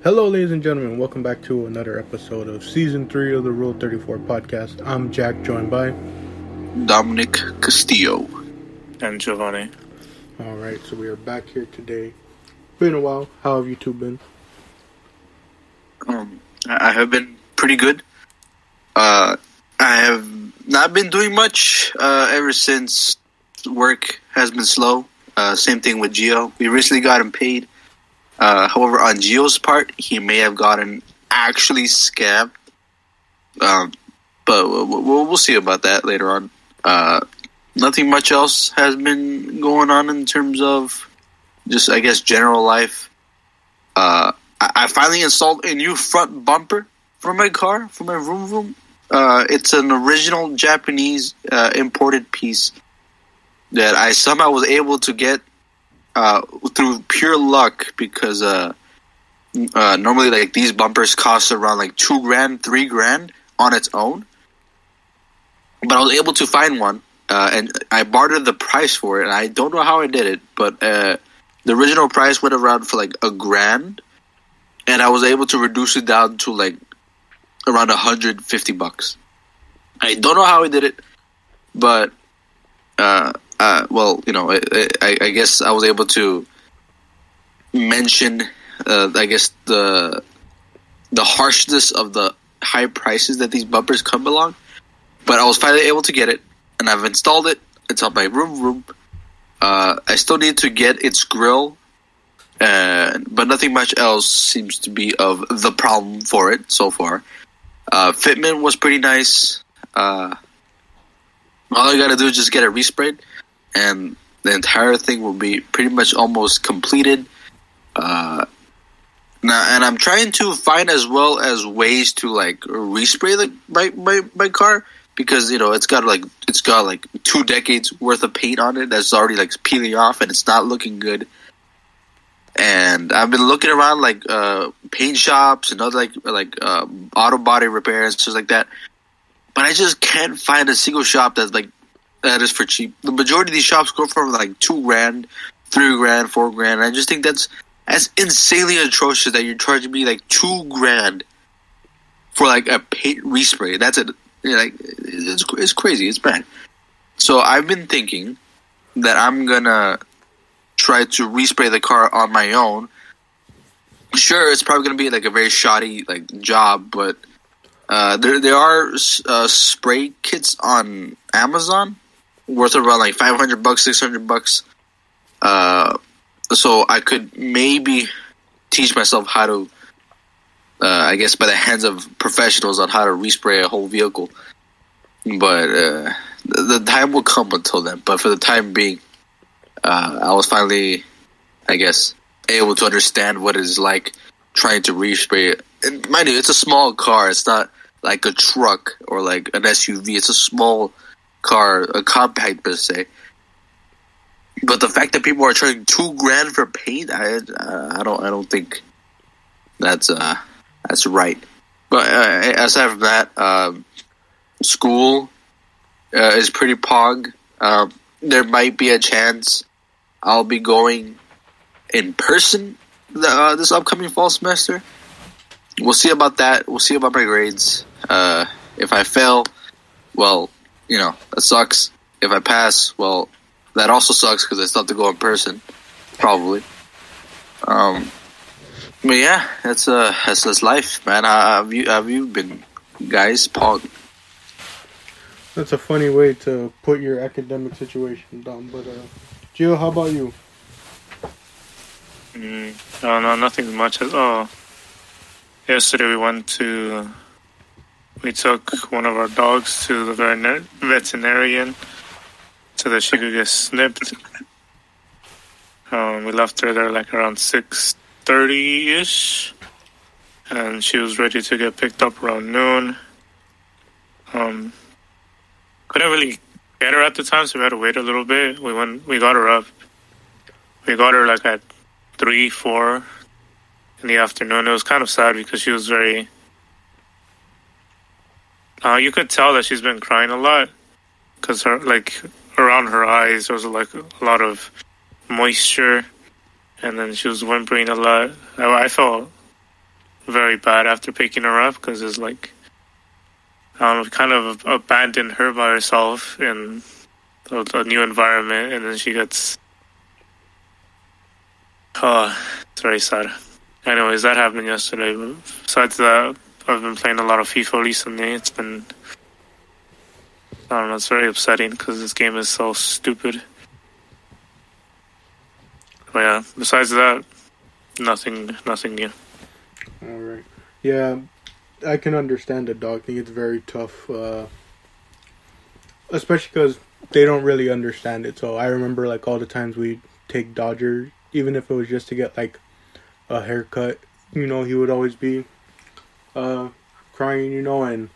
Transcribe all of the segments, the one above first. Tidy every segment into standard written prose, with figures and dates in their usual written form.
Hello, ladies and gentlemen. Welcome back to another episode of Season 3 of the Rule 34 podcast. I'm Jack, joined by Dominic Castillo. And Giovanni. Alright, so we are back here today. Been a while. How have you two been? I have been pretty good. I have not been doing much ever since work has been slow. Same thing with Gio. We recently got him paid. However, on Gio's part, he may have gotten actually scammed. But we'll see about that later on. Nothing much else has been going on in terms of just, I guess, general life. I finally installed a new front bumper for my car, for my vroom. It's an original Japanese imported piece that I somehow was able to get through pure luck, because normally like these bumpers cost around like $2,000, $3,000 on its own. But I was able to find one, and I bartered the price for it. And I don't know how I did it, but the original price went around for like $1,000, and I was able to reduce it down to like around $150. I don't know how I did it, but well, you know, I guess I was able to mention, I guess the harshness of the high prices that these bumpers come along. But I was finally able to get it, and I've installed it. It's on my room. I still need to get its grill, but nothing much else seems to be of the problem for it so far. Fitment was pretty nice. All I gotta do is just get it resprayed, and the entire thing will be pretty much almost completed. Now, and I'm trying to find as well as ways to like respray my car, because, you know, it's got like 2 decades worth of paint on it that's already like peeling off, and it's not looking good. And I've been looking around like paint shops and other like auto body repairs, just like that. But I just can't find a single shop that is for cheap. The majority of these shops go for like $2,000, $3,000, $4,000. I just think that's insanely atrocious that you're charging me like $2,000 for like a paint respray. That's it. You know, like, it's crazy. It's bad. So I've been thinking that I'm gonna try to respray the car on my own. Sure, it's probably gonna be like a very shoddy like job, but there are spray kits on Amazon worth around like $500, $600. So I could maybe teach myself how to, I guess, by the hands of professionals, on how to respray a whole vehicle. But the time will come until then. But for the time being, I was finally, I guess, able to understand what it is like trying to respray it. And mind you, it's a small car. It's not like a truck or like an SUV. It's a small car, a compact per se. But the fact that people are charging $2,000 for paint, I don't think that's right. But aside from that, school is pretty pog. There might be a chance I'll be going in person this upcoming fall semester. We'll see about that. We'll see about my grades. If I fail, well, you know, that sucks. If I pass, well, that also sucks, because I still have to go in person, probably. But yeah, that's life, man. How have you been, guys? Pog. That's a funny way to put your academic situation, Dom. But Gio, how about you? No, nothing much at all. Yesterday we took one of our dogs to the veterinarian so that she could get snipped. We left her there like around 6:30-ish, and she was ready to get picked up around noon. Couldn't really get her at the time, so we had to wait a little bit. We got her up. We got her like at 3, 4 in the afternoon. It was kind of sad because she was very... you could tell that she's been crying a lot, because around her eyes there was like a lot of moisture, and then she was whimpering a lot. I felt very bad after picking her up because it's like kind of abandoned her by herself in a new environment, and then she gets. Oh, it's very sad. Anyways, that happened yesterday. Besides that, I've been playing a lot of FIFA recently. It's been, I don't know, it's very upsetting because this game is so stupid. But yeah, besides that, nothing new. Alright. Yeah, I can understand the dog thing. It's very tough. Especially because they don't really understand it. So I remember like all the times we'd take Dodger, even if it was just to get like a haircut, you know, he would always be crying, you know, and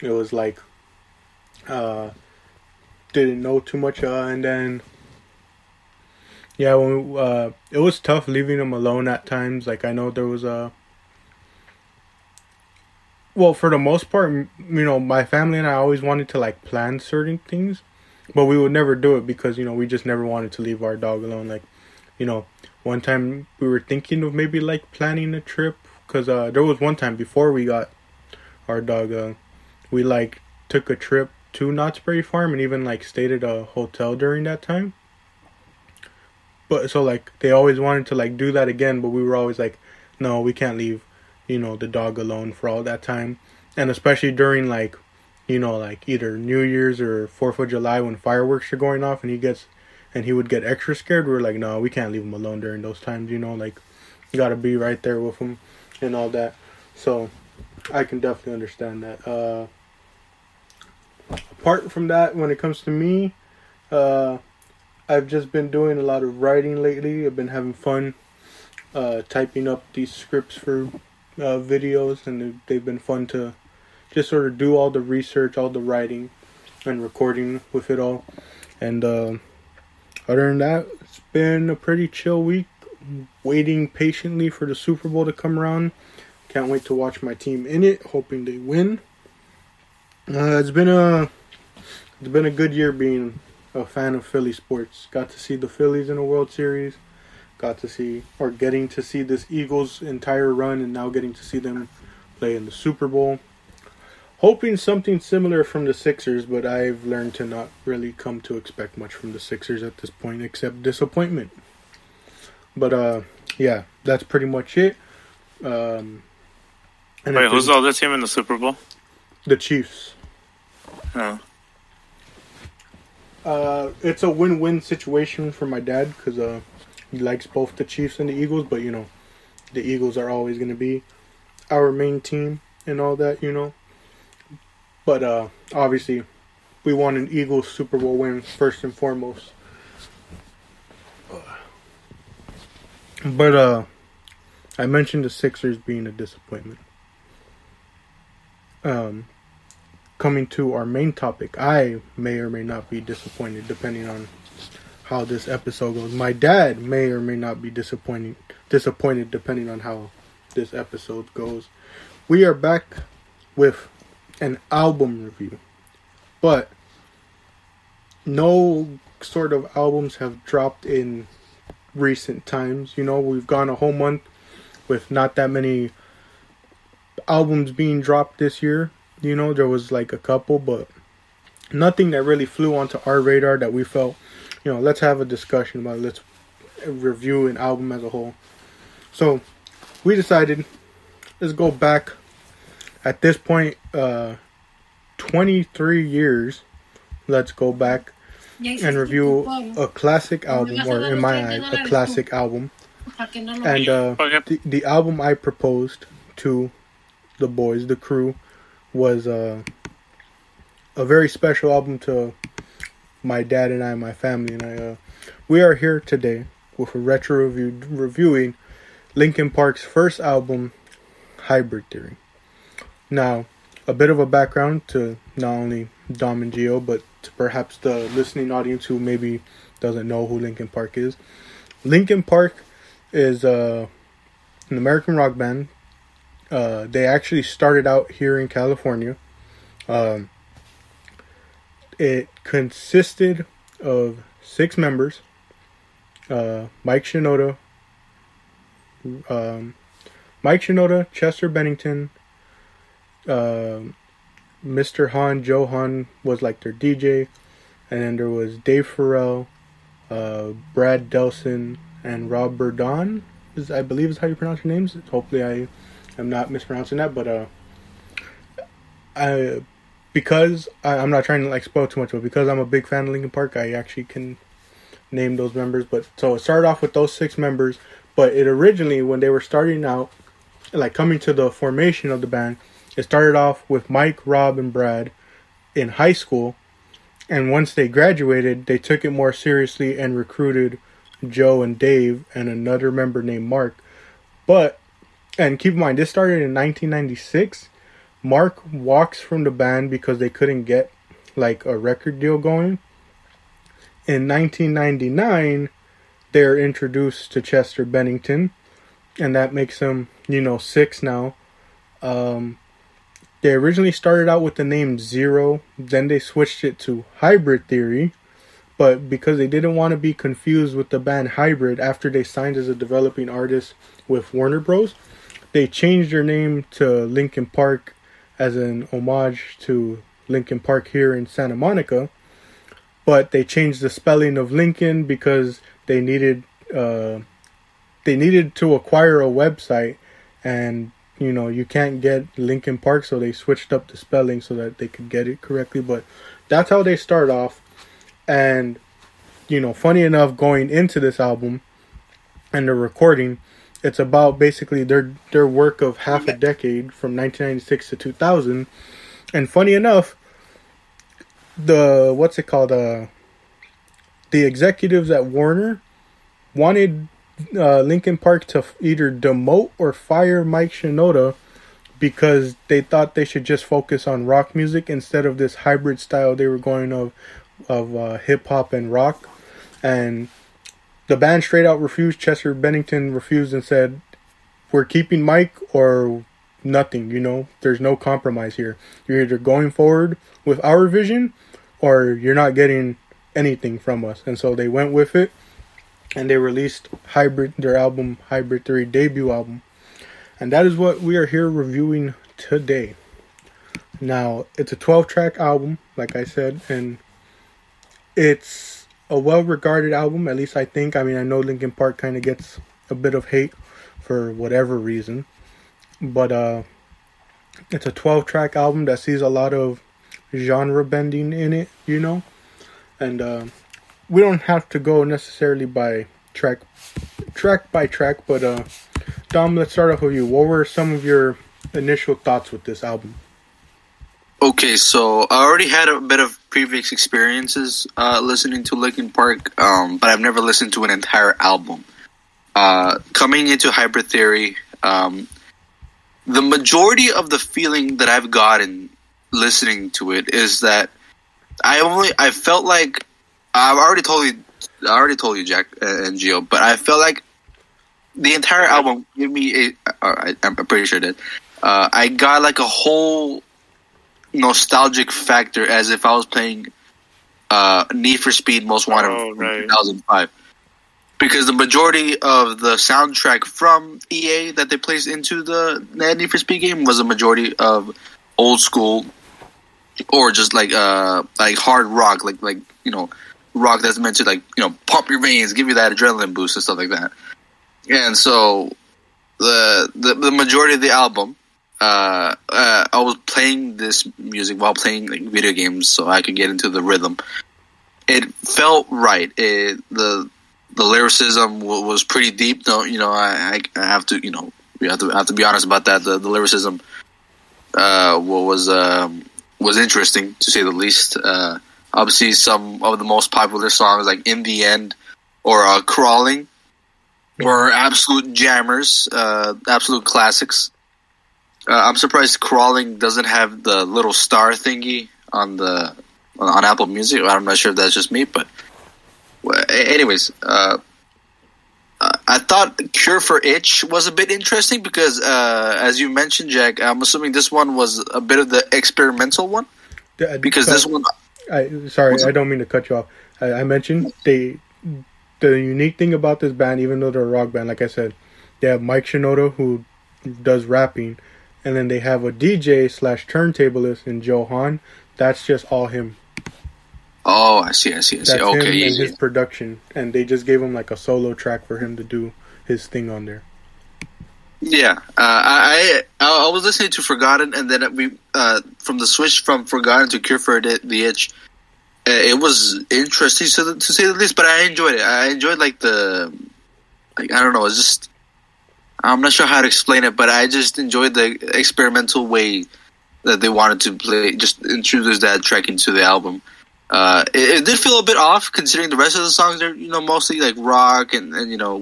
it was like didn't know too much, and then yeah, when it was tough leaving him alone at times. Like I know there was well, for the most part, you know, my family and I always wanted to like plan certain things, but we would never do it because, you know, we just never wanted to leave our dog alone. Like, you know, one time we were thinking of maybe like planning a trip because there was one time before we got our dog, we like took a trip to Knott's Berry Farm and even like stayed at a hotel during that time. But so like they always wanted to like do that again, but we were always like, no, we can't leave, you know, the dog alone for all that time. And especially during like, you know, like either New Year's or 4th of July when fireworks are going off and he would get extra scared. We were like, no, we can't leave him alone during those times, you know, like you gotta be right there with him and all that. So I can definitely understand that. Apart from that, when it comes to me, I've just been doing a lot of writing lately. I've been having fun typing up these scripts for videos, and they've been fun to just sort of do all the research, all the writing, and recording with it all. And other than that, it's been a pretty chill week, waiting patiently for the Super Bowl to come around. Can't wait to watch my team in it, hoping they win. It's been a good year being a fan of Philly sports. Got to see the Phillies in a World Series. Getting to see this Eagles entire run, and now getting to see them play in the Super Bowl. Hoping something similar from the Sixers, but I've learned to not really come to expect much from the Sixers at this point, except disappointment. But yeah, that's pretty much it. Wait, who's the other team in the Super Bowl? The Chiefs. Oh. It's a win-win situation for my dad because he likes both the Chiefs and the Eagles, but you know, the Eagles are always going to be our main team and all that, you know. But obviously, we want an Eagles Super Bowl win first and foremost. But I mentioned the Sixers being a disappointment. Coming to our main topic, I may or may not be disappointed depending on how this episode goes. My dad may or may not be disappointed depending on how this episode goes. We are back with an album review, but no sort of albums have dropped in recent times. You know, we've gone a whole month with not that many albums being dropped this year. You know, there was like a couple, but nothing that really flew onto our radar that we felt, you know, let's have a discussion about it. Let's review an album as a whole. So we decided, let's go back at this point, 23 years. Let's go back and review a classic album, or in my eyes, a classic album. And the album I proposed to the boys, the crew, was a very special album to my dad and I, my family and I. We are here today with a retro review, reviewing Linkin Park's first album, Hybrid Theory. Now, a bit of a background to not only Dom and Gio, but to perhaps the listening audience who maybe doesn't know who Linkin Park is. Linkin Park is an American rock band. They actually started out here in California. It consisted of 6 members. Mike Shinoda, Mike Shinoda, Chester Bennington, Mr. Han, Joe Han was like their DJ, and then there was Dave Farrell, Brad Delson, and Rob Burdon, I believe is how you pronounce your names. Hopefully I am not mispronouncing that, but I'm not trying to like spoil too much, but because I'm a big fan of Linkin Park, I actually can name those members. But so it started off with those 6 members, but it originally, when they were starting out, like coming to the formation of the band, it started off with Mike, Rob, and Brad in high school, and once they graduated, they took it more seriously and recruited Joe and Dave and another member named Mark. And keep in mind, this started in 1996. Mark walks from the band because they couldn't get like a record deal going. In 1999, they're introduced to Chester Bennington, and that makes them, 6 now. They originally started out with the name Zero, then they switched it to Hybrid Theory, but because they didn't want to be confused with the band Hybrid after they signed as a developing artist with Warner Bros., they changed their name to Linkin Park as an homage to Linkin Park here in Santa Monica, but they changed the spelling of Lincoln because they needed to acquire a website, and you can't get Linkin Park, so they switched up the spelling so that they could get it correctly. But that's how they start off. And funny enough, going into this album and the recording, it's about basically their work of half a decade from 1996 to 2000. And funny enough, the executives at Warner wanted Linkin Park to either demote or fire Mike Shinoda because they thought they should just focus on rock music instead of this hybrid style they were going of hip hop and rock. And the band straight out refused. Chester Bennington refused and said, "We're keeping Mike or nothing. There's no compromise here. You're either going forward with our vision or you're not getting anything from us." And so they went with it, and they released their album Hybrid Theory debut album. And that is what we are here reviewing today. Now, it's a 12-track album, like I said, and it's a well-regarded album, at least I think. I mean, I know Linkin Park kind of gets a bit of hate for whatever reason, but it's a 12-track album that sees a lot of genre bending in it, and we don't have to go necessarily by track by track, but Dom, let's start off with you. What were some of your initial thoughts with this album? Okay, so I already had a bit of previous experiences listening to Linkin Park, but I've never listened to an entire album. Coming into Hybrid Theory, the majority of the feeling that I've gotten listening to it is that I felt like I already told you, Jack and Gio, but I felt like the entire album gave me I'm pretty sure that I got like a whole nostalgic factor as if I was playing Need for Speed Most Wanted from 2005. Because the majority of the soundtrack from EA that they placed into the Need for Speed game was a majority of old school or just like hard rock, like rock that's meant to pump your veins, give you that adrenaline boost and stuff like that. And so the majority of the album, I was playing this music while playing video games so I could get into the rhythm. It felt right. The lyricism was pretty deep. Though I have to we have to be honest about that. The lyricism was interesting to say the least. Obviously, some of the most popular songs like "In the End" or "Crawling" were absolute jammers, absolute classics. I'm surprised "Crawling" doesn't have the little star thingy on Apple Music. I'm not sure if that's just me, but anyways, I thought "Cure for Itch" was a bit interesting because, as you mentioned, Jack, I'm assuming this one was a bit of the experimental one because this one. I don't mean to cut you off. I mentioned the unique thing about this band, even though they're a rock band, like I said, they have Mike Shinoda, who does rapping, and then they have a DJ slash turntablist in Johan. That's just all him. Oh, I see. That's Okay, him and his production, and they just gave him like a solo track for him to do his thing on there. Yeah, I was listening to Forgotten, and then we from the switch from Forgotten to Cure for the Itch. It was interesting to say the least, but I enjoyed it. I enjoyed I don't know, it's just, I'm not sure how to explain it, but I just enjoyed the experimental way that they wanted to just introduce that track into the album. It did feel a bit off considering the rest of the songs are, mostly like rock and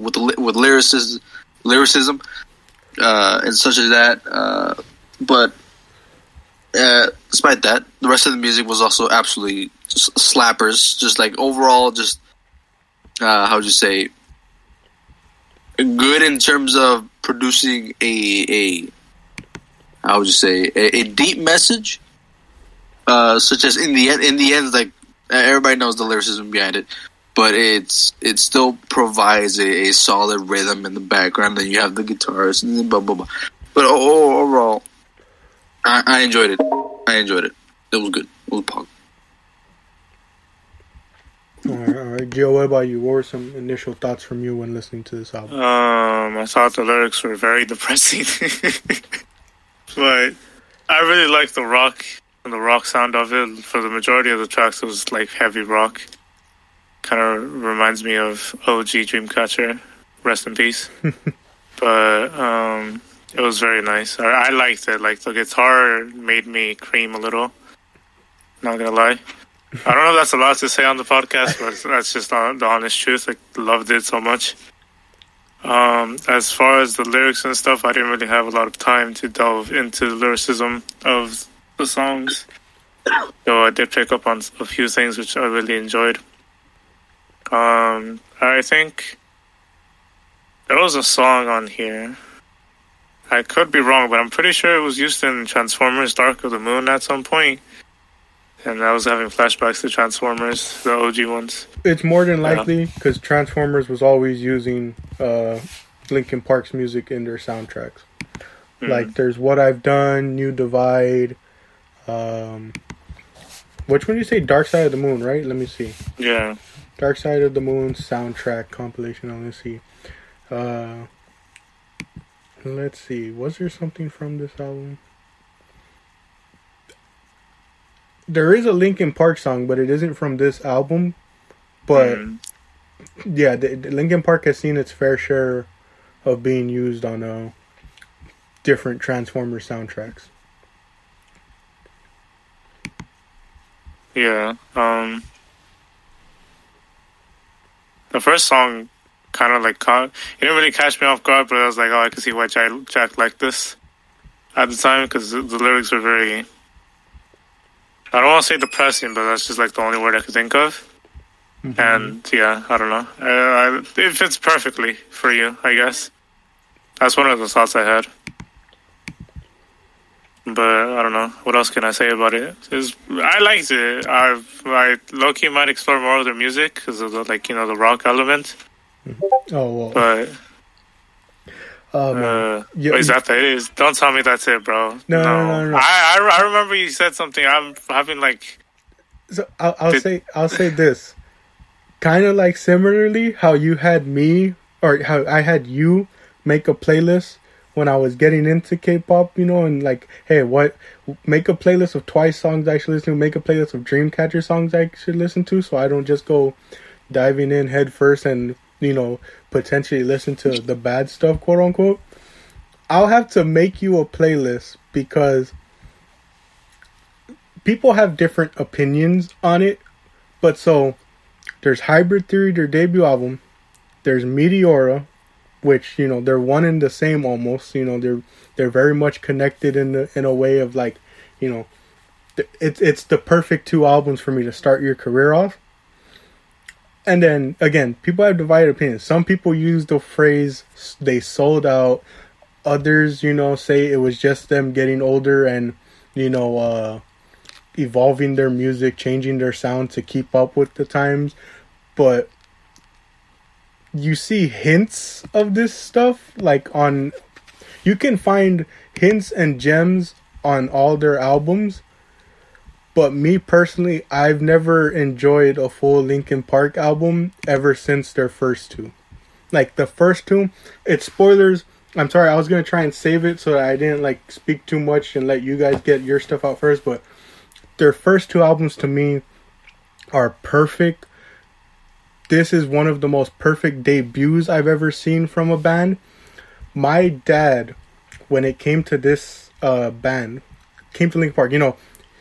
with lyricism and such as that. But despite that, the rest of the music was also absolutely just slappers. Just like overall, just how would you say, good in terms of producing a how would you say a deep message, such as in the end, like everybody knows the lyricism behind it, but it still provides a solid rhythm in the background. Then you have the guitars and blah blah blah. But overall, I enjoyed it. It was good. It was punk. All right, Joe. What about you? What were some initial thoughts from you when listening to this album? I thought the lyrics were very depressing, but I really liked the rock and the rock sound of it. For the majority of the tracks, it was like heavy rock. Kind of reminds me of OG Dreamcatcher. Rest in peace. But it was very nice. I liked it. Like the guitar made me cream a little. Not gonna lie. I don't know if that's allowed to say on the podcast, but that's just the honest truth. I loved it so much. As far as the lyrics and stuff, I didn't really have a lot of time to delve into the lyricism of the songs. So I did pick up on a few things which I really enjoyed. I think there was a song on here. I could be wrong, but I'm pretty sure it was used in Transformers Dark of the Moon at some point. And I was having flashbacks to Transformers, the OG ones. It's more than likely because Transformers was always using Linkin Park's music in their soundtracks. Mm-hmm. Like there's What I've Done, New Divide. Which one do you say? Dark Side of the Moon, right? Let me see. Yeah. Dark Side of the Moon soundtrack compilation. Let's see. Let's see. Was there something from this album? There is a Linkin Park song, but it isn't from this album. But yeah, the Linkin Park has seen its fair share of being used on different Transformers soundtracks. Yeah. The first song kind of like it didn't really catch me off guard, but I was like, oh, I could see why Jack liked this at the time because the lyrics were very, I don't want to say depressing, but that's just like the only word I could think of. Mm-hmm. And yeah, I don't know. It fits perfectly for you, I guess. That's one of the thoughts I had. But I don't know. What else can I say about it? I liked it. I low-key might explore more of their music because of the, the rock element. Mm-hmm. Oh, well. But is that it? Is don't tell me that's it, bro. No. I remember you said something. I'm having like. So I'll say this, kind of like similarly how you had me or how I had you make a playlist when I was getting into K-pop, and like, hey, make a playlist of Twice songs I should listen to, make a playlist of Dreamcatcher songs I should listen to, so I don't just go diving in head first and potentially listen to the bad stuff, quote unquote. I'll have to make you a playlist because people have different opinions on it. But so there's Hybrid Theory, their debut album. There's Meteora, which they're one and the same almost. They're very much connected in a way of like, it's the perfect two albums for me to start your career off. And then, again, people have divided opinions. Some people use the phrase, they sold out. Others, say it was just them getting older and, evolving their music, changing their sound to keep up with the times. But you see hints of this stuff, like on, you can find hints and gems on all their albums. But me personally, I've never enjoyed a full Linkin Park album ever since their first two. Like the first two, it's spoilers. I'm sorry, I was going to try and save it so that I didn't like speak too much and let you guys get your stuff out first. But their first two albums to me are perfect. This is one of the most perfect debuts I've ever seen from a band. My dad, when it came to this band, came to Linkin Park, you know,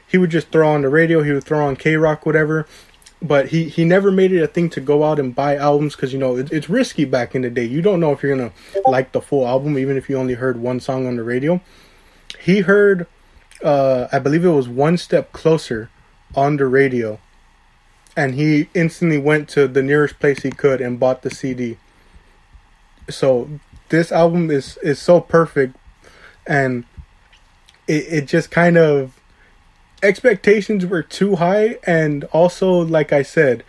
he would just throw on the radio, he would throw on K-Rock, whatever. But he never made it a thing to go out and buy albums because, you know, it's risky back in the day. You don't know if you're going to like the full album, even if you only heard one song on the radio. He heard, I believe it was One Step Closer on the radio. And he instantly went to the nearest place he could and bought the CD. So this album is so perfect. And it just kind of... expectations were too high, and also, like I said,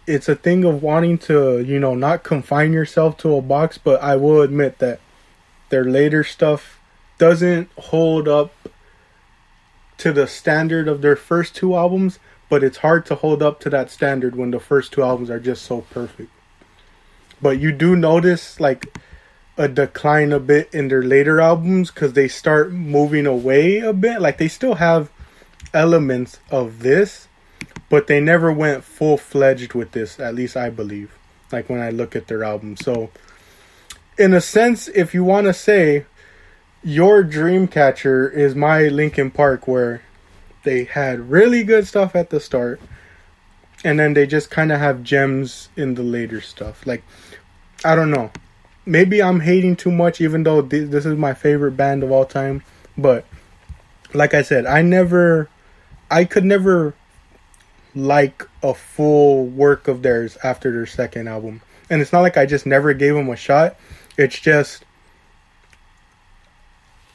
it's a thing of wanting to, you know, not confine yourself to a box, but I will admit that their later stuff doesn't hold up to the standard of their first two albums, but it's hard to hold up to that standard when the first two albums are just so perfect. But you do notice, like, a decline a bit in their later albums because they start moving away a bit. Like, they still have elements of this, but they never went full-fledged with this, at least I believe, like when I look at their album. So in a sense, if you want to say your Dreamcatcher is my Linkin Park, where they had really good stuff at the start and then they just kind of have gems in the later stuff. Like, I don't know, maybe I'm hating too much, even though this is my favorite band of all time. But like I said, I could never like a full work of theirs after their second album. And it's not like I just never gave them a shot. It's just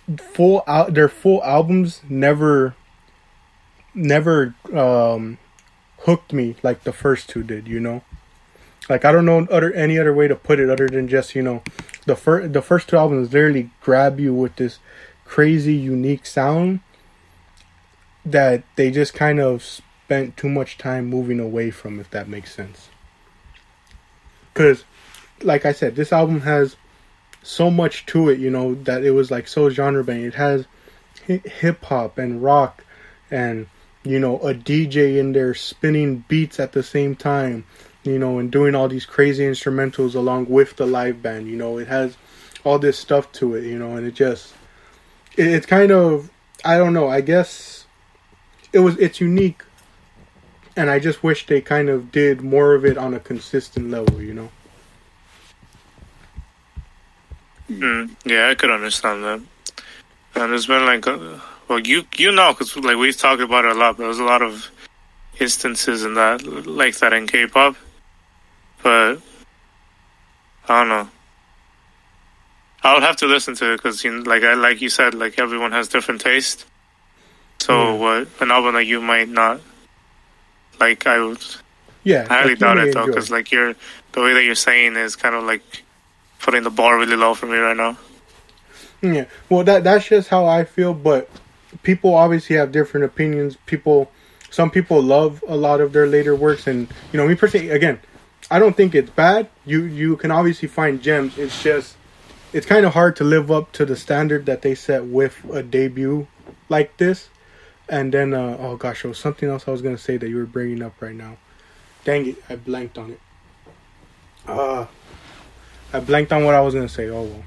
their full albums never hooked me like the first two did, you know? Like, I don't know any other way to put it other than just, you know, the first two albums literally grab you with this crazy, unique sound that they just kind of spent too much time moving away from, if that makes sense. Because, like I said, this album has so much to it, you know, that it was like so genre-bending. It has hip-hop and rock and, you know, a DJ in there spinning beats at the same time, you know, and doing all these crazy instrumentals along with the live band. You know, it has all this stuff to it, you know, and it's kind of, I don't know, I guess it's unique, and I just wish they kind of did more of it on a consistent level, you know? Yeah, I could understand that. And there's been like, well, you know, because like we've talked about it a lot, but there's a lot of instances in that, like that in K-pop. But I don't know. I would have to listen to it because, you know, like you said, like everyone has different taste. So what an album that you might not like, I would highly doubt it though, because like the way that you're saying is kind of like putting the bar really low for me right now. Yeah, well, that's just how I feel, but people obviously have different opinions. Some people love a lot of their later works, and, you know, me personally, again, I don't think it's bad. You can obviously find gems. It's just, it's kind of hard to live up to the standard that they set with a debut like this. And then, oh gosh, there was something else I was going to say that you were bringing up right now. Dang it, I blanked on it. I blanked on what I was going to say. Oh, well.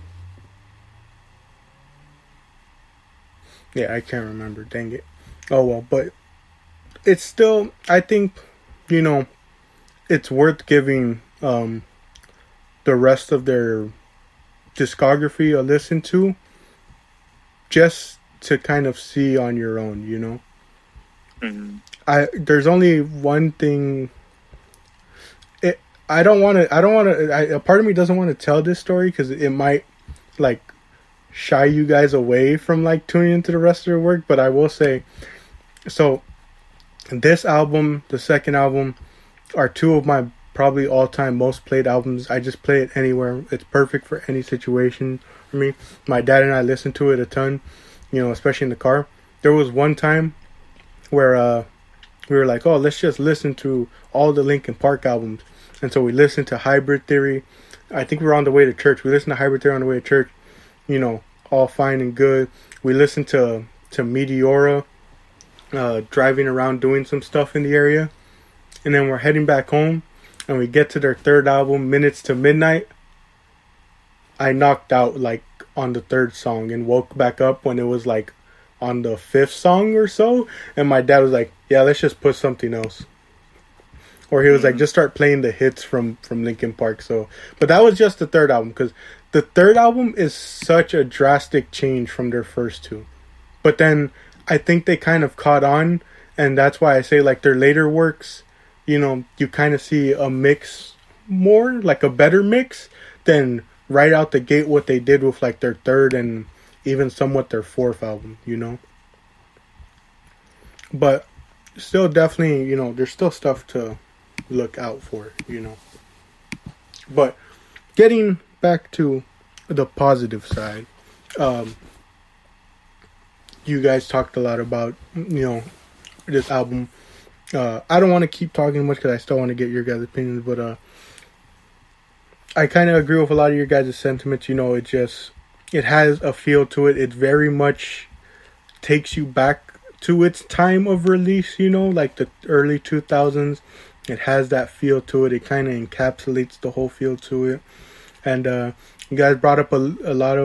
Yeah, I can't remember. Dang it. Oh, well, but it's still, I think, you know, it's worth giving the rest of their discography a listen to, just to kind of see on your own, you know. There's only one thing. A part of me doesn't want to tell this story because it might like shy you guys away from like tuning into the rest of their work, but I will say, so this album, the second album, are two of my probably all-time most played albums. I just play it anywhere. It's perfect for any situation. for me. My dad and I listened to it a ton, especially in the car. There was one time where we were like, oh, let's just listen to all the Linkin Park albums. And so we listened to Hybrid Theory. I think we were on the way to church. We listened to Hybrid Theory on the way to church, all fine and good. We listened to Meteora, driving around doing some stuff in the area. And then we're heading back home, and we get to their third album, Minutes to Midnight. I knocked out like on the third song and woke back up when it was like on the fifth song or so. And my dad was like, yeah, let's just put something else. Or he was like, just start playing the hits from Linkin Park. So, but that was just the third album, because the third album is such a drastic change from their first two. But then I think they kind of caught on, and that's why I say like their later works, you kind of see a mix more, like a better mix than right out the gate what they did with like their third and even somewhat their fourth album, But still definitely, there's still stuff to look out for, But getting back to the positive side, you guys talked a lot about, this album. I don't want to keep talking much because I still want to get your guys' opinions, but I kind of agree with a lot of your guys' sentiments. It has a feel to it. It very much takes you back to its time of release, like the early 2000s. It has that feel to it. It kind of encapsulates the whole feel to it. And you guys brought up a lot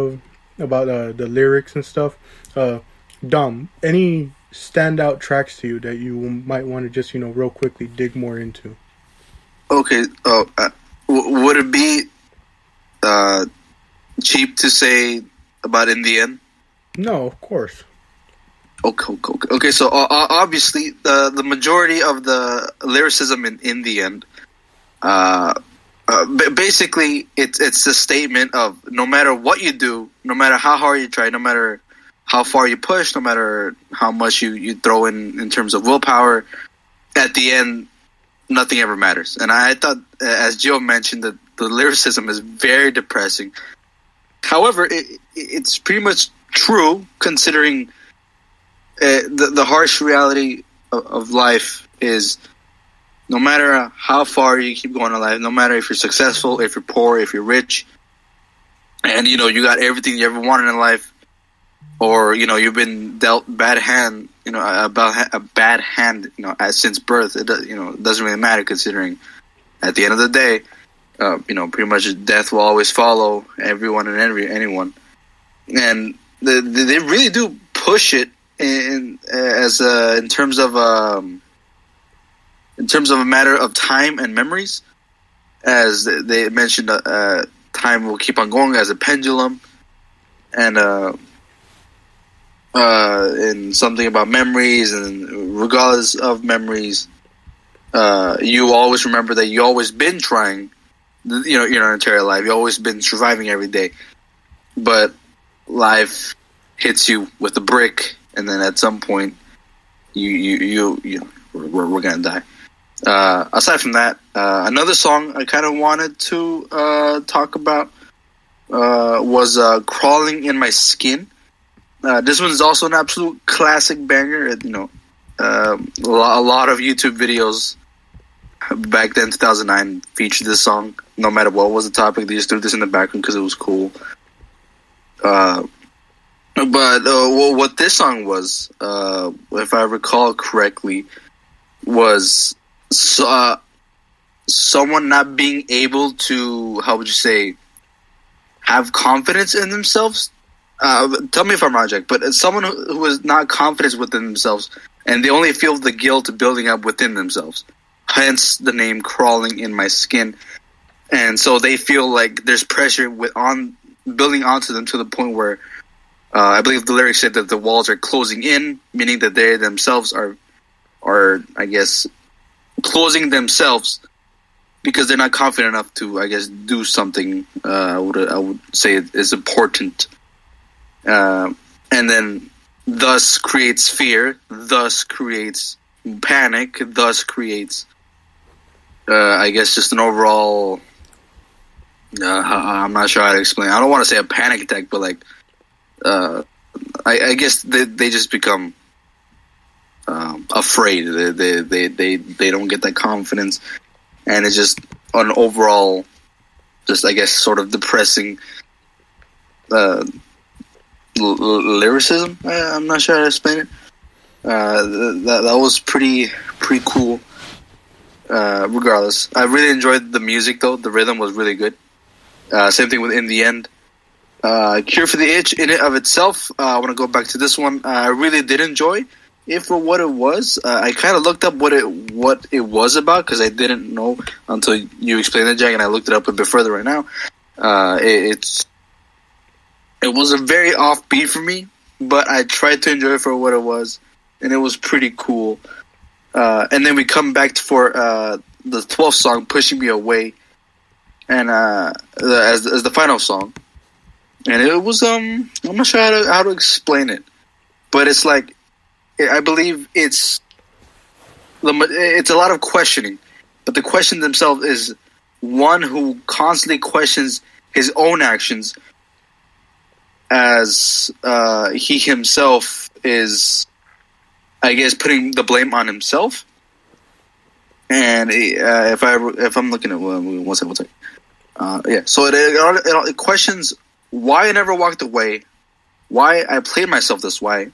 about the lyrics and stuff. Dom, any standout tracks to you that you might want to just, real quickly dig more into? Okay. Would it be cheap to say about In the End? No, of course. Okay. So obviously, the majority of the lyricism in the end, basically, it's a statement of no matter what you do, no matter how hard you try, no matter how far you push, no matter how much you throw in terms of willpower, at the end, nothing ever matters. And I thought, as Joe mentioned, that the lyricism is very depressing. However, it's pretty much true, considering the harsh reality of life is no matter how far you keep going in life, no matter if you're successful, if you're poor, if you're rich, and you got everything you ever wanted in life, or you've been dealt bad hand, a bad hand, since birth. It doesn't really matter, considering at the end of the day, pretty much death will always follow everyone and anyone, and they really do push it in terms of a matter of time and memories, as they mentioned. Time will keep on going as a pendulum, and something about memories, and regardless of memories, you always remember that you always been trying, your entire life. You always been surviving every day, but life hits you with a brick, and then at some point, we're gonna die. Aside from that, another song I kind of wanted to talk about was "Crawling in My Skin." This one is also an absolute classic banger. A lot of YouTube videos back then, 2009, featured this song. No matter what was the topic, they just threw this in the background because it was cool. But what this song was, if I recall correctly, was someone not being able to, how would you say, have confidence in themselves. Tell me if I'm wrong, Jack, but it's someone who is not confident within themselves, and they only feel the guilt building up within themselves. Hence the name "Crawling in My Skin." And so they feel like there's pressure building onto them to the point where I believe the lyrics said that the walls are closing in, meaning that they themselves are I guess closing themselves because they're not confident enough to, I guess, do something. I would say is important, and then thus creates fear, thus creates panic, thus creates I guess just an overall I'm not sure how to explain. I don't want to say a panic attack, but like, I guess they just become afraid. They don't get that confidence, and it's just an overall, just I guess, sort of depressing lyricism. I'm not sure how to explain it. That was pretty cool. Regardless, I really enjoyed the music though. The rhythm was really good. Same thing with In the End. Cure for the Itch in it of itself. I want to go back to this one. I really did enjoy it for what it was. I kind of looked up what it was about because I didn't know until you explained it, Jack, and I looked it up a bit further right now. It was a very offbeat for me, but I tried to enjoy it for what it was, and it was pretty cool. And then we come back for the 12th song, Pushing Me Away, and as the final song. And it was I'm not sure how to explain it, but it's like I believe it's a lot of questioning, but the question themselves is one who constantly questions his own actions, as he himself is, I guess, putting the blame on himself. And if I'm looking at one second. Yeah. So it questions why I never walked away, why I played myself this way.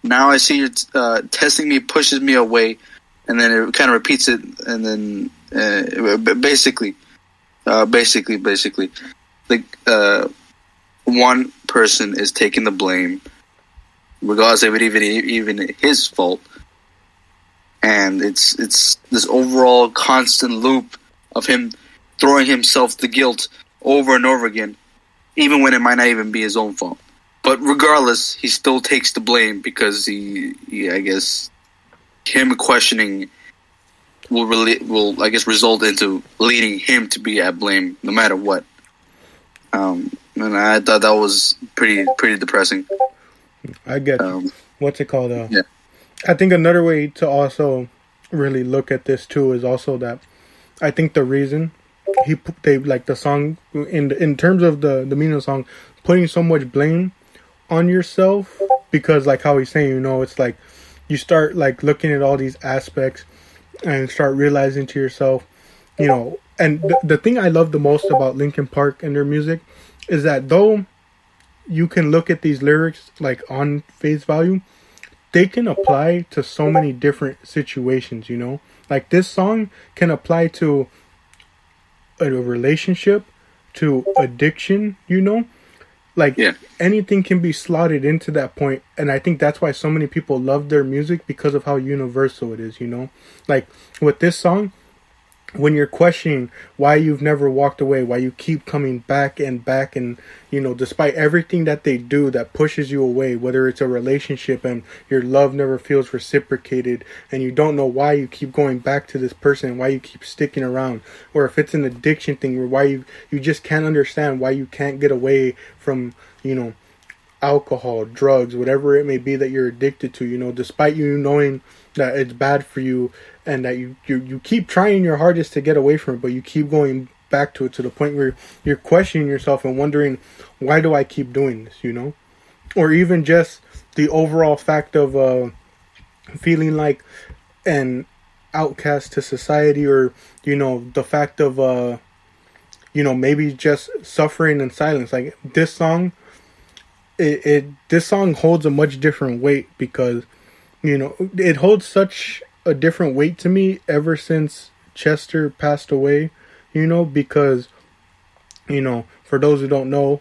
Now I see you're testing me, pushes me away, and then it kind of repeats it, and then basically, like one person is taking the blame, regardless of it even his fault, and it's this overall constant loop of him throwing himself the guilt over and over again, even when it might not even be his own fault. But regardless, he still takes the blame because he I guess, him questioning will I guess result into leading him to be at blame no matter what. And I thought that was pretty depressing. I get what's it called? Yeah. I think another way to also really look at this too is also that I think the reason they like the song in terms of the meaning of the song, putting so much blame on yourself, because like how he's saying, you know, it's like you start like looking at all these aspects and start realizing to yourself, you know. And the thing I love the most about Linkin Park and their music is that though you can look at these lyrics like on face value, they can apply to so many different situations, you know. Like this song can apply to a relationship, to addiction, you know. Like anything can be slotted into that point, and I think that's why so many people love their music, because of how universal it is, you know. Like with this song, when you're questioning why you've never walked away, why you keep coming back and back, and you know, despite everything that they do that pushes you away, whether it's a relationship and your love never feels reciprocated and you don't know why you keep going back to this person, why you keep sticking around, or if it's an addiction thing, or why you just can't understand why you can't get away from, you know, alcohol, drugs, whatever it may be that you're addicted to, you know, despite you knowing that it's bad for you and that you keep trying your hardest to get away from it, but you keep going back to it, to the point where you're questioning yourself and wondering, why do I keep doing this, you know? Or even just the overall fact of feeling like an outcast to society, or, you know, the fact of, you know, maybe just suffering in silence. Like this song, this song holds a much different weight, because, you know, it holds such a different weight to me ever since Chester passed away, you know, because, you know, for those who don't know,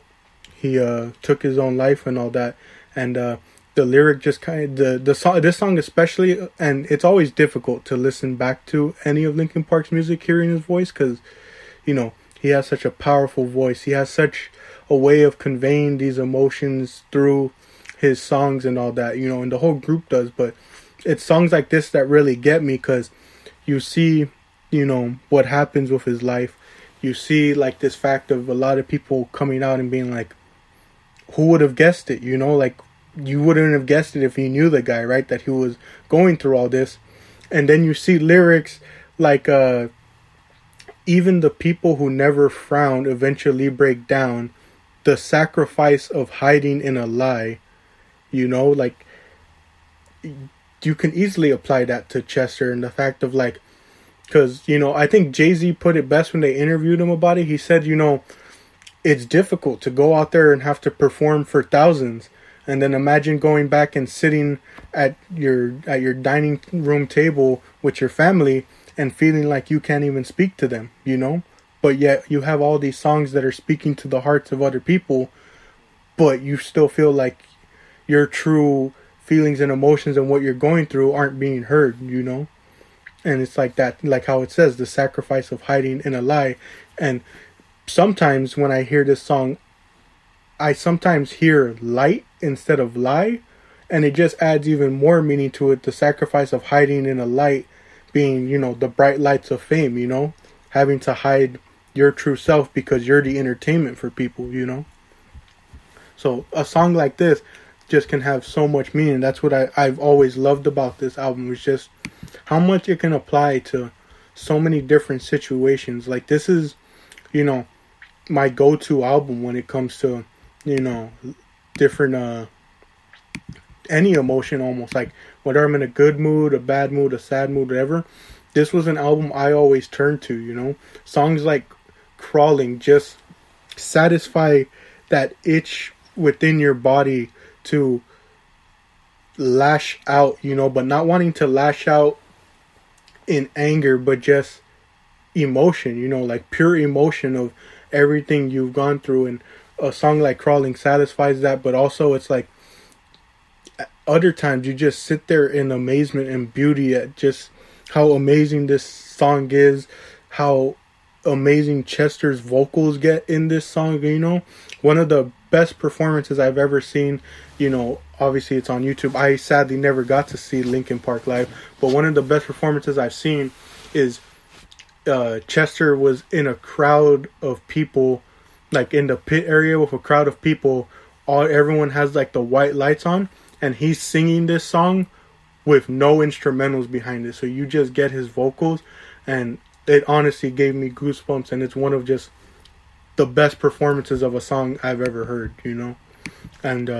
he took his own life and all that, and the lyric just kind of, the song, this song especially, and it's always difficult to listen back to any of Linkin Park's music hearing his voice, because, you know, he has such a powerful voice, he has such a way of conveying these emotions through his songs and all that, you know, and the whole group does. But it's songs like this that really get me, because you see, you know, what happens with his life. You see like this fact of a lot of people coming out and being like, who would have guessed it, you know, like you wouldn't have guessed it if you knew the guy, right, that he was going through all this. And then you see lyrics like even the people who never frown eventually break down. The sacrifice of hiding in a lie, you know, like, you can easily apply that to Chester, and the fact of like, because, you know, I think Jay-Z put it best when they interviewed him about it. He said, you know, it's difficult to go out there and have to perform for thousands, and then imagine going back and sitting at your dining room table with your family and feeling like you can't even speak to them, you know, but yet you have all these songs that are speaking to the hearts of other people, but you still feel like your true feelings and emotions and what you're going through aren't being heard, you know. And it's like that, like how it says, the sacrifice of hiding in a lie. And sometimes when I hear this song, I sometimes hear light instead of lie, and it just adds even more meaning to it. The sacrifice of hiding in a light being, you know, the bright lights of fame, you know, having to hide your true self because you're the entertainment for people, you know. So a song like this just can have so much meaning. That's what I've always loved about this album, is just how much it can apply to so many different situations. Like, this is, you know, my go-to album when it comes to, you know, different any emotion, almost, like whether I'm in a good mood, a bad mood, a sad mood, whatever. This was an album I always turned to, you know. Songs like Crawling just satisfy that itch within your body to lash out, you know, but not wanting to lash out in anger, but just emotion, you know, like pure emotion of everything you've gone through. And a song like Crawling satisfies that, but also it's like other times you just sit there in amazement and beauty at just how amazing this song is, how amazing Chester's vocals get in this song, you know. One of the best performances I've ever seen, you know, obviously it's on YouTube. I sadly never got to see Linkin Park live, but one of the best performances I've seen is Chester was in a crowd of people, like in the pit area with a crowd of people. Everyone has like the white lights on, and he's singing this song with no instrumentals behind it, so you just get his vocals, and it honestly gave me goosebumps. And it's one of just the best performances of a song I've ever heard, you know. And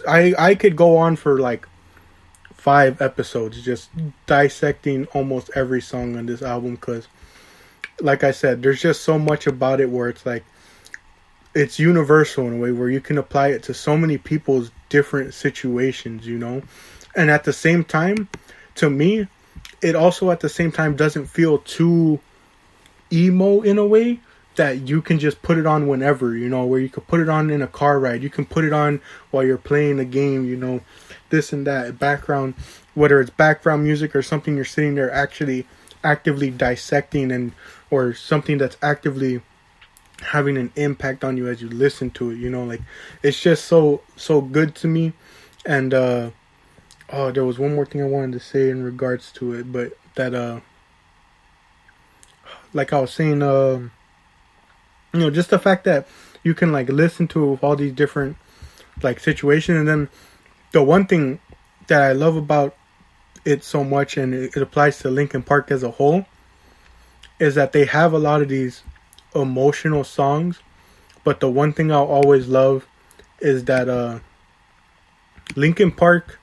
I could go on for like 5 episodes just dissecting almost every song on this album, because like I said, there's just so much about it where it's like it's universal in a way where you can apply it to so many people's different situations, you know. And at the same time, to me, it also at the same time doesn't feel too emo in a way that you can just put it on whenever, you know, where you could put it on in a car ride, you can put it on while you're playing a game, you know, this and that background, whether it's background music or something you're sitting there actually actively dissecting, and or something that's actively having an impact on you as you listen to it, you know. Like, it's just so good to me. And there was one more thing I wanted to say in regards to it, but that like I was saying, you know, just the fact that you can like listen to all these different like situations. And then the one thing that I love about it so much, and it applies to Linkin Park as a whole, is that they have a lot of these emotional songs, but the one thing I'll always love is that Linkin Park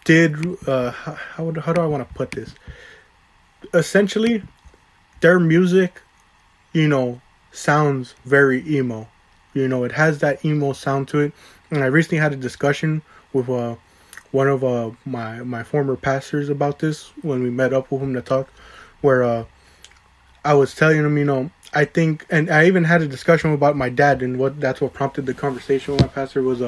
did how do I want to put this? Essentially, their music, you know, sounds very emo. You know, it has that emo sound to it. And I recently had a discussion with one of my former pastors about this when we met up with him to talk, where I was telling him, you know, I think, and I even had a discussion about my dad, and that's what prompted the conversation with my pastor was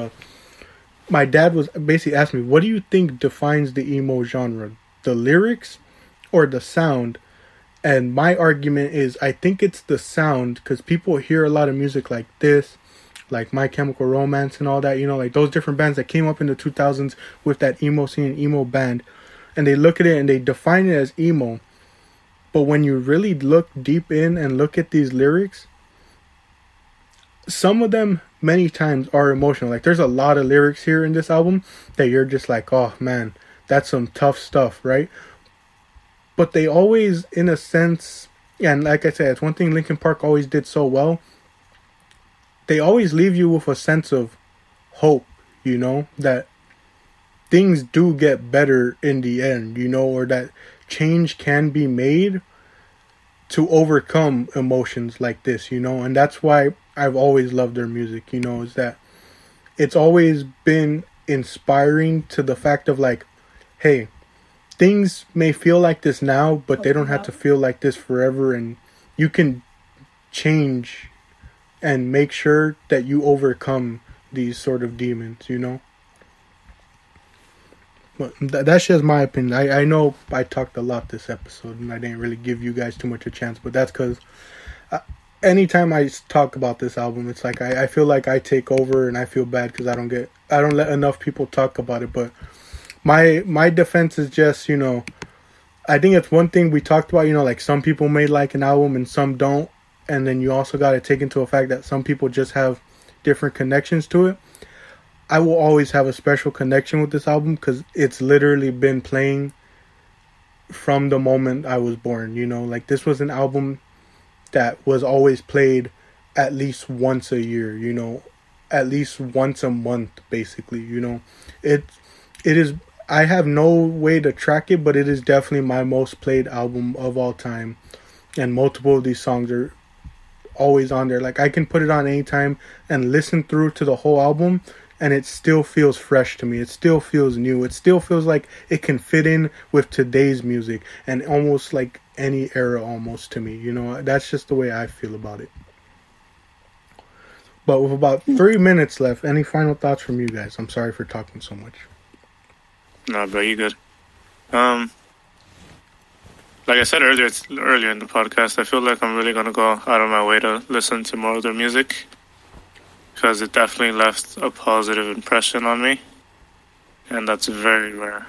my dad was basically asking me, what do you think defines the emo genre? The lyrics or the sound? And my argument is, I think it's the sound, because people hear a lot of music like this, like My Chemical Romance and all that, you know, like those different bands that came up in the 2000s with that emo scene, emo band, and they look at it and they define it as emo. But when you really look deep in and look at these lyrics, some of them many times are emotional. Like, there's a lot of lyrics here in this album that you're just like, oh man, that's some tough stuff, right? but they always, in a sense, and like I said, it's one thing Linkin Park always did so well. They always leave you with a sense of hope, you know, that things do get better in the end, you know, or that change can be made to overcome emotions like this, you know. And that's why I've always loved their music, you know, is that it's always been inspiring to the fact of like, hey, things may feel like this now, but they don't have to feel like this forever, and you can change and make sure that you overcome these sort of demons, you know. But that's just my opinion. I know I talked a lot this episode, and I didn't really give you guys too much a chance, but that's because anytime I talk about this album, it's like I feel like I take over, and I feel bad because I don't let enough people talk about it. But my defense is just, you know, I think it's one thing we talked about, you know, like some people may like an album and some don't, and then you also got to take into a fact that some people just have different connections to it. I will always have a special connection with this album because it's literally been playing from the moment I was born, you know. Like, this was an album that was always played at least once a year, you know, at least once a month, basically, you know. It is, I have no way to track it, but it is definitely my most played album of all time, and multiple of these songs are always on there. Like, I can put it on anytime and listen through to the whole album, and it still feels fresh to me. It still feels new. It still feels like it can fit in with today's music and almost like any era almost to me. You know, that's just the way I feel about it. But with about 3 minutes left, any final thoughts from you guys? I'm sorry for talking so much. No, bro, you good. Like I said earlier in the podcast, I feel like I'm really going to go out of my way to listen to more of their music, because it definitely left a positive impression on me, and that's very rare.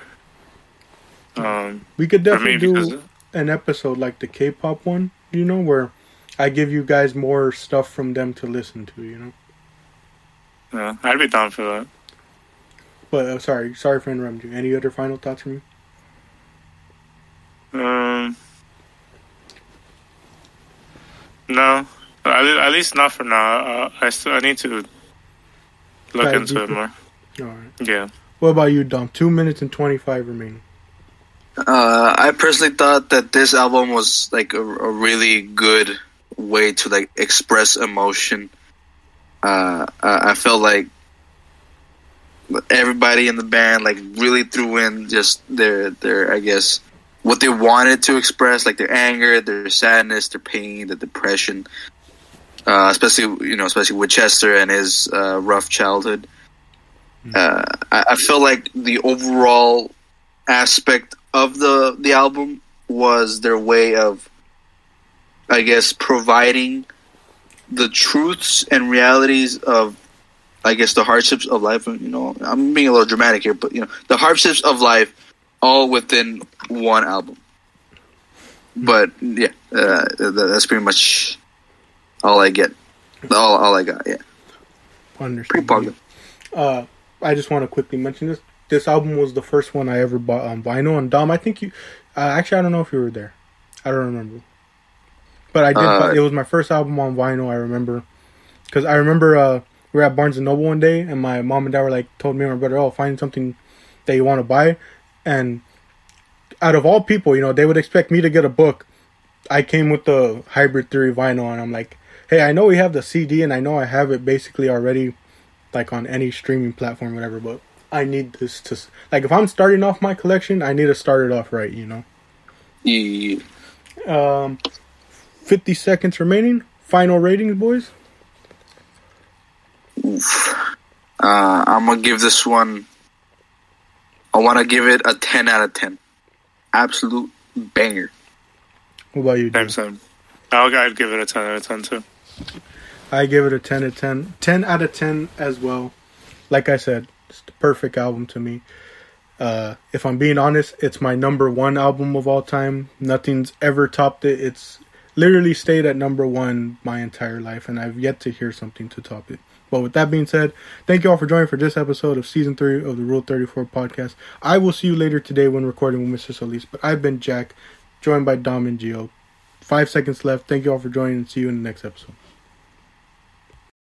We could definitely do an episode like the K-pop one, you know, where I give you guys more stuff from them to listen to, you know. Yeah, I'd be down for that. But sorry for interrupting you. Any other final thoughts from you? No. At least not for now. I need to look into it more. All right. Yeah. What about you, Dom? 2 minutes and 25 remaining. I personally thought that this album was like a really good way to like express emotion. I felt like everybody in the band like really threw in just their I guess what they wanted to express, like their anger, their sadness, their pain, the depression. Especially with Chester and his rough childhood. I feel like the overall aspect of the album was their way of, I guess, providing the truths and realities of, I guess, the hardships of life. You know, I'm being a little dramatic here, but, you know, the hardships of life all within one album. But, yeah, that's pretty much all I get. All I got, yeah. Understand. Pretty popular. I just want to quickly mention this. This album was the first one I ever bought on vinyl. And Dom, I think you... actually, I don't know if you were there. I don't remember. But I did. It was my first album on vinyl, I remember. Because I remember we were at Barnes & Noble one day, and my mom and dad were like, told me and my brother, oh, find something that you want to buy. And out of all people, you know, they would expect me to get a book. I came with the Hybrid Theory vinyl, and I'm like, hey, I know we have the CD, and I know I have it basically already, like on any streaming platform, whatever, but I need this to, like, if I'm starting off my collection, I need to start it off right, you know? Yeah. 50 seconds remaining. Final ratings, boys? I'm going to give this one, I want to give it a 10 out of 10. Absolute banger. What about you, Jim? Same. I'd give it a 10 out of 10 too. I give it a 10 out of 10. 10 out of 10 as well. Like I said, it's the perfect album to me. If I'm being honest, it's my number one album of all time. Nothing's ever topped it. It's literally stayed at number one my entire life, and I've yet to hear something to top it. But with that being said, thank you all for joining for this episode of Season 3 of the Rule 34 podcast. I will see you later today when recording with Mr. Solis. But I've been Jack. joined by Dom and Gio. 5 seconds left. Thank you all for joining, and see you in the next episode.